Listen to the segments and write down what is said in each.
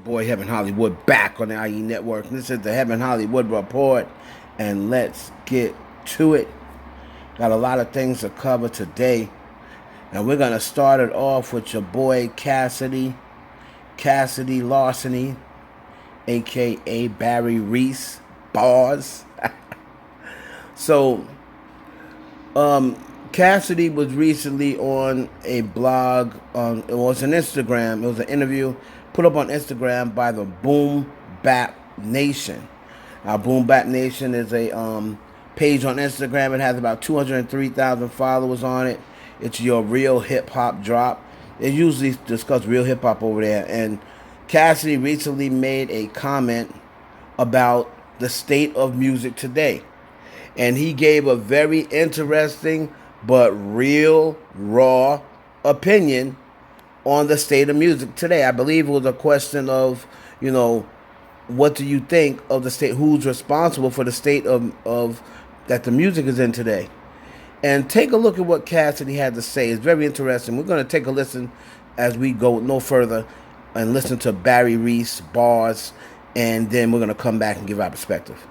Boy, Heaven Hollywood back on the IE Network. This is the Heaven Hollywood Report, and let's get to it. Got a lot of things to cover today, and we're going to start it off with your boy Cassidy Larceny, a.k.a. Barry Reese, Bars. So, Cassidy was recently on a blog, it was an Instagram, it was an interview put up on Instagram by the Boom Bap Nation. Now, Boom Bap Nation is a page on Instagram. It has about 203,000 followers on it. It's your real hip-hop drop. They usually discuss real hip-hop over there. And Cassidy recently made a comment about the state of music today. And he gave a very interesting but real, raw opinion on the state of music today. I believe it was a question of, what do you think of the state? Who's responsible for the state of that the music is in today? And take a look at what Cassidy had to say. It's very interesting. We're going to take a listen as we go no further and listen to Barry Reese, Bars, and then we're going to come back and give our perspective.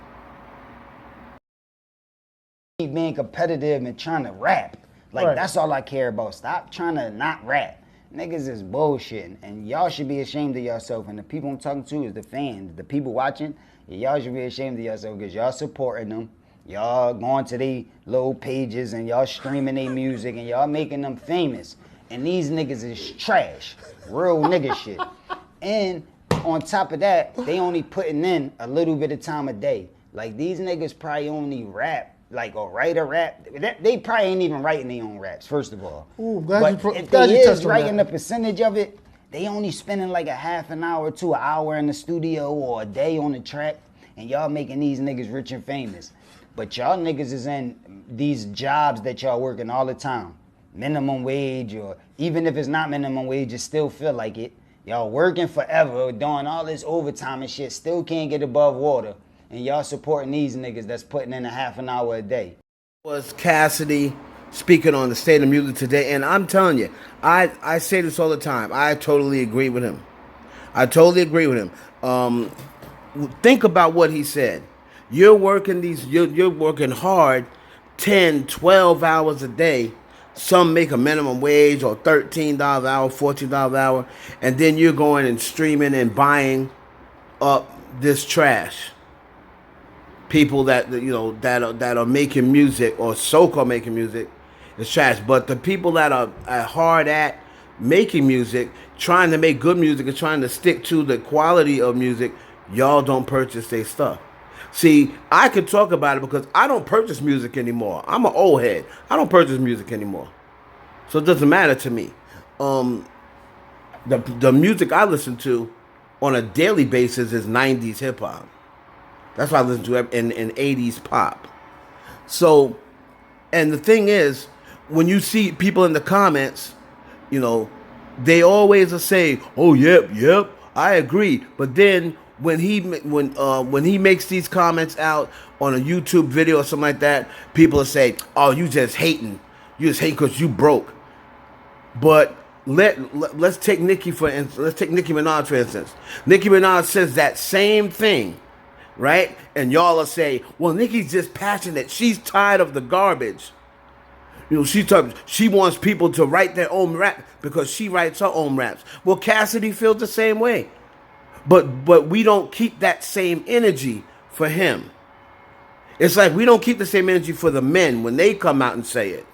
Being competitive and trying to rap. Right. That's all I care about. Stop trying to not rap. Niggas is bullshitting, and y'all should be ashamed of yourself. And the people I'm talking to is the fans, the people watching. Y'all should be ashamed of yourself because y'all supporting them. Y'all going to their little pages and y'all streaming their music and y'all making them famous. And these niggas is trash. Real nigga shit. And on top of that, they only putting in a little bit of time a day. Like, these niggas probably only rap, or write a rap. They probably ain't even writing their own raps, first of all. Ooh, if they is writing a percentage of it, they only spending like a half an hour to an hour in the studio or a day on the track, and y'all making these niggas rich and famous. But y'all niggas is in these jobs that y'all working all the time. Minimum wage, or even if it's not minimum wage, you still feel like it. Y'all working forever, doing all this overtime and shit, still can't get above water. And y'all supporting these niggas that's putting in a half an hour a day. Was Cassidy speaking on the state of music today, and I'm telling you, I say this all the time. I totally agree with him. Think about what he said. You're working hard 10, 12 hours a day. Some make a minimum wage or $13 an hour, $14 an hour, and then you're going and streaming and buying up this trash. People that are making music or so-called making music is trash. But the people that are hard at making music, trying to make good music and trying to stick to the quality of music, y'all don't purchase their stuff. See, I could talk about it because I don't purchase music anymore. I'm an old head. I don't purchase music anymore. So it doesn't matter to me. The music I listen to on a daily basis is 90s hip-hop. That's why I listen to it in 80s pop. So, and the thing is, when you see people in the comments, they always are saying, "Oh, yep, I agree." But then when he makes these comments out on a YouTube video or something like that, people will say, "Oh, you just hating. You just hate because you broke." But let's take Nicki Minaj for instance. Nicki Minaj says that same thing. Right? And y'all will say, well, Nicki's just passionate. She's tired of the garbage. She wants people to write their own rap because she writes her own raps. Well, Cassidy feels the same way. But we don't keep that same energy for him. It's like we don't keep the same energy for the men when they come out and say it.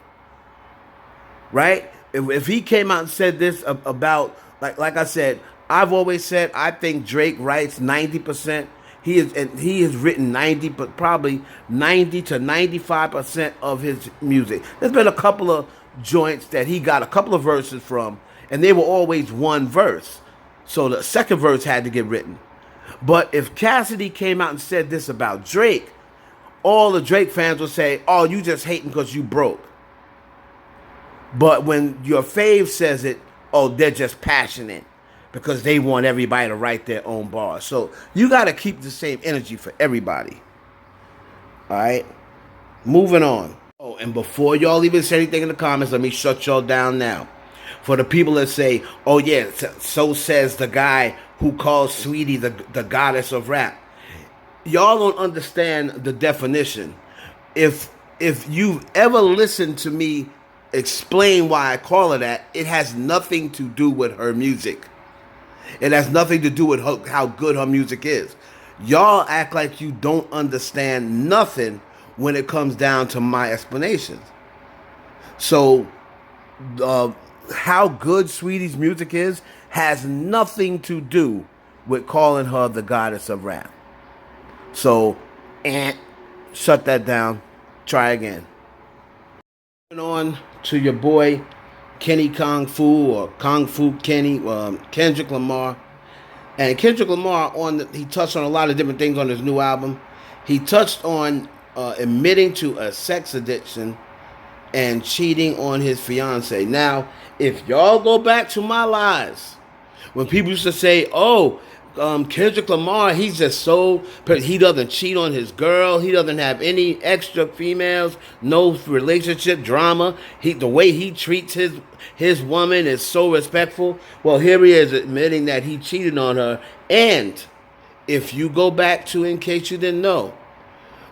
Right? If he came out and said this about, like I said, I've always said I think Drake writes 90%. He has written 90, but probably 90 to 95% of his music. There's been a couple of joints that he got a couple of verses from, and they were always one verse. So the second verse had to get written. But if Cassidy came out and said this about Drake, all the Drake fans would say, "Oh, you just hating because you broke." But when your fave says it, oh, they're just passionate. Because they want everybody to write their own bars. So you got to keep the same energy for everybody. All right? Moving on. Oh, and before y'all even say anything in the comments, let me shut y'all down now. For the people that say, oh, yeah, so says the guy who calls Sweetie the goddess of rap. Y'all don't understand the definition. If you've ever listened to me explain why I call her that, it has nothing to do with her music. It has nothing to do with how good her music is. Y'all act like you don't understand nothing when it comes down to my explanations. So, how good Sweetie's music is has nothing to do with calling her the goddess of rap. So, shut that down. Try again. Moving on to your boy Kenny Kung Fu or Kung Fu Kenny, Kendrick Lamar. And Kendrick Lamar, he touched on a lot of different things on his new album. He touched on admitting to a sex addiction and cheating on his fiance. Now, if y'all go back to my lies, when people used to say, "Oh, Kendrick Lamar, he's just so, he doesn't cheat on his girl, he doesn't have any extra females, no relationship drama, the way he treats his woman is so respectful." Well, here he is admitting that he cheated on her. And if you go back to, in case you didn't know,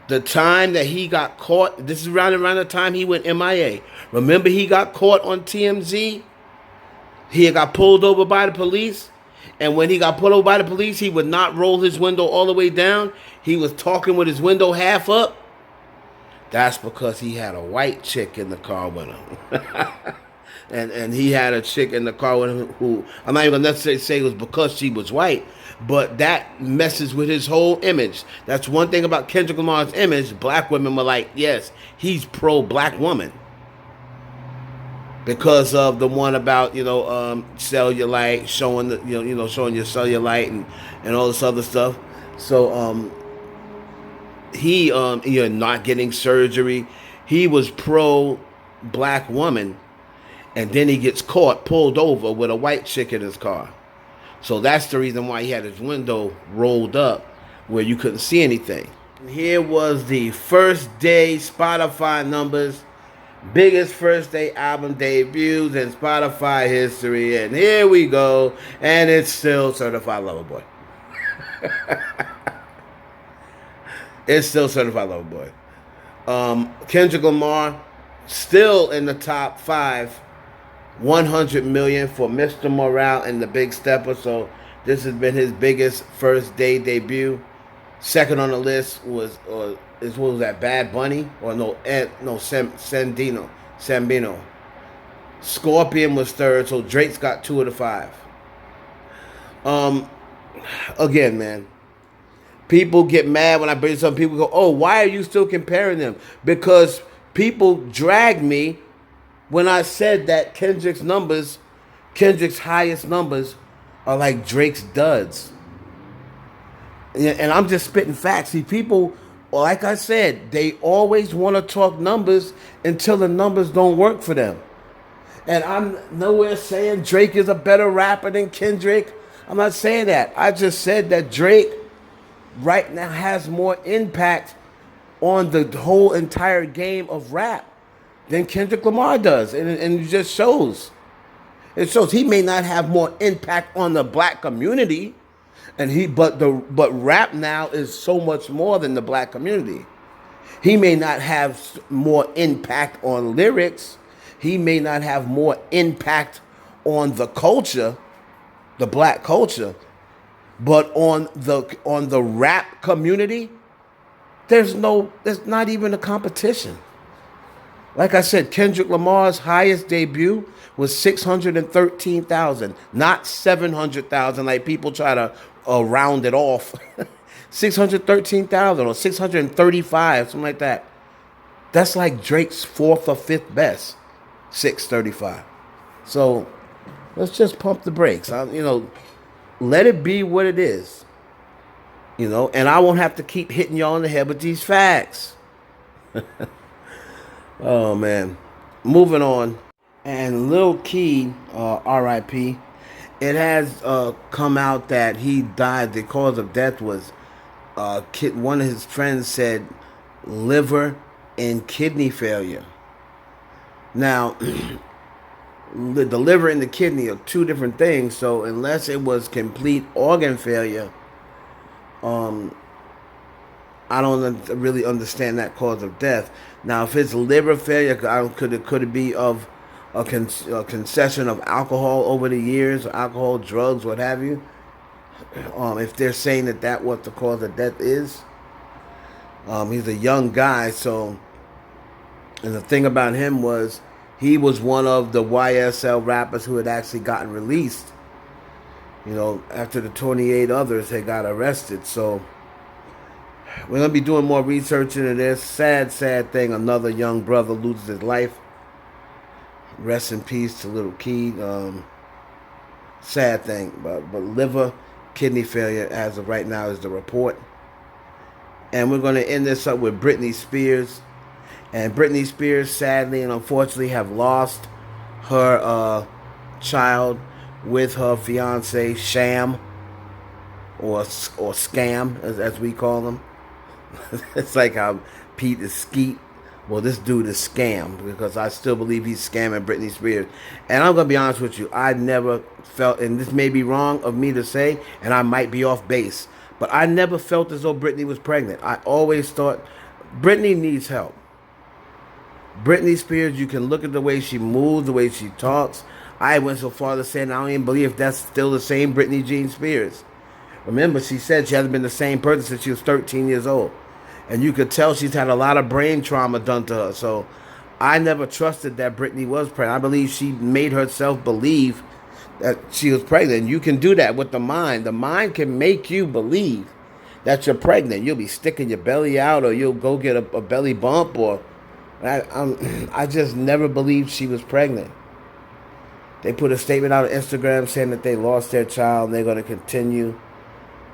the time that he got caught, this is around the time he went MIA. Remember, he got caught on TMZ? He got pulled over by the police. And when he got pulled over by the police, he would not roll his window all the way down. He was talking with his window half up. That's because he had a white chick in the car with him. and he had a chick in the car with him who, I'm not even going to necessarily say it was because she was white, but that messes with his whole image. That's one thing about Kendrick Lamar's image. Black women were like, yes, he's pro-black woman. Because of the one about, cellulite, showing showing your cellulite and all this other stuff. So he not getting surgery. He was pro black woman, and then he gets caught, pulled over with a white chick in his car. So that's the reason why he had his window rolled up where you couldn't see anything. Here was the first day Spotify numbers. Biggest first day album debuts in Spotify history. And here we go. And it's still Certified Lover Boy. It's still Certified Lover Boy. Kendrick Lamar still in the top 5. 100 million for Mr. Morale and the Big Stepper. So this has been his biggest first day debut. Second on the list was what was that, Bad Bunny? Or Sambino. Scorpion was third, so Drake's got 2 of the 5. Again, man, people get mad when I bring some people go, "Oh, why are you still comparing them?" Because people drag me when I said that Kendrick's highest numbers are like Drake's duds. And I'm just spitting facts. See, people, like I said, they always want to talk numbers until the numbers don't work for them. And I'm nowhere saying Drake is a better rapper than Kendrick. I'm not saying that. I just said that Drake right now has more impact on the whole entire game of rap than Kendrick Lamar does. And it just shows. It shows he may not have more impact on the black community, but rap now is so much more than the black community. He may not have more impact on lyrics. He may not have more impact on the culture, the black culture, but on the rap community, there's not even a competition. Like I said, Kendrick Lamar's highest debut was 613,000, not 700,000 like people try to round it off. 613,000 or 635, something like that. That's like Drake's 4th or 5th best, 635. So let's just pump the brakes. Let it be what it is. And I won't have to keep hitting y'all in the head with these facts. Oh, man. Moving on. And Lil Keed, R.I.P., it has come out that he died. The cause of death was, one of his friends said, liver and kidney failure. Now, The liver and the kidney are two different things. So unless it was complete organ failure, I don't really understand that cause of death. Now, if it's liver failure, could it be of a concession of alcohol over the years, alcohol, drugs, what have you? If they're saying that what the cause of death is, he's a young guy. So, and the thing about him was he was one of the YSL rappers who had actually gotten released. After the 28 others had got arrested. So we're going to be doing more research into this. Sad thing. Another young brother loses his life. Rest in peace to little Keed. Sad thing. But liver, kidney failure as of right now is the report. And we're going to end this up with Britney Spears. And Britney Spears, sadly and unfortunately, have lost her child with her fiance, Sham, or Scam, as we call them. It's like how Pete is Skeet. Well, this dude is Scam, because I still believe he's scamming Britney Spears. And I'm going to be honest with you, I never felt, and this may be wrong of me to say, and I might be off base, but I never felt as though Britney was pregnant. I always thought Britney needs help. Britney Spears, you can look at the way she moves, the way she talks. I went so far to say, and I don't even believe if that's still the same Britney Jean Spears. Remember, she said she hasn't been the same person since she was 13 years old. And you could tell she's had a lot of brain trauma done to her. So I never trusted that Britney was pregnant. I believe she made herself believe that she was pregnant. And you can do that with the mind. The mind can make you believe that you're pregnant. You'll be sticking your belly out, or you'll go get a belly bump, or I just never believed she was pregnant. They put a statement out on Instagram saying that they lost their child and they're going to continue.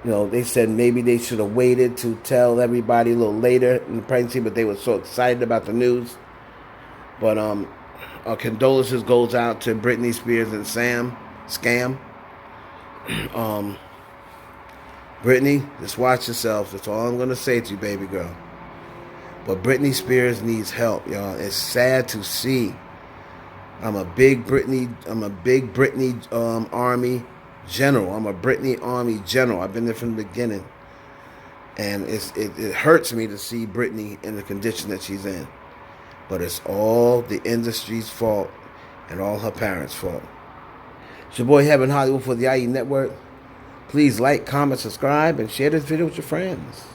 They said maybe they should have waited to tell everybody a little later in the pregnancy, but they were so excited about the news. But our condolences goes out to Britney Spears and Scam. Britney, just watch yourself. That's all I'm going to say to you, baby girl. But Britney Spears needs help, y'all. It's sad to see. I'm a big Britney Army general. I'm a Britney Army general. I've been there from the beginning. And it hurts me to see Britney in the condition that she's in. But it's all the industry's fault and all her parents' fault. It's your boy Heaven Hollywood for the IE Network. Please like, comment, subscribe, and share this video with your friends.